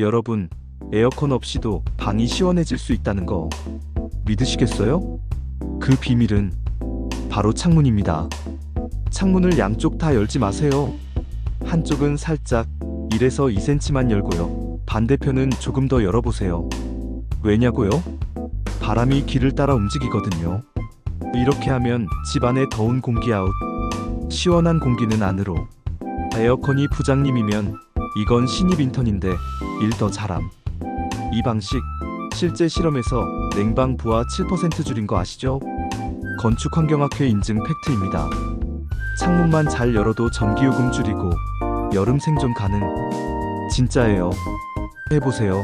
여러분, 에어컨 없이도 방이 시원해질 수 있다는 거 믿으시겠어요? 그 비밀은 바로 창문입니다. 창문을 양쪽 다 열지 마세요. 한쪽은 살짝 1에서 2cm만 열고요. 반대편은 조금 더 열어보세요. 왜냐고요? 바람이 길을 따라 움직이거든요. 이렇게 하면 집 안에 더운 공기 아웃, 시원한 공기는 안으로. 에어컨이 부장님이면 이건 신입 인턴인데 일 더 잘함. 이 방식 실제 실험에서 냉방 부하 7% 줄인 거 아시죠? 건축환경학회 인증 팩트입니다. 창문만 잘 열어도 전기요금 줄이고 여름 생존 가능. 진짜예요. 해보세요.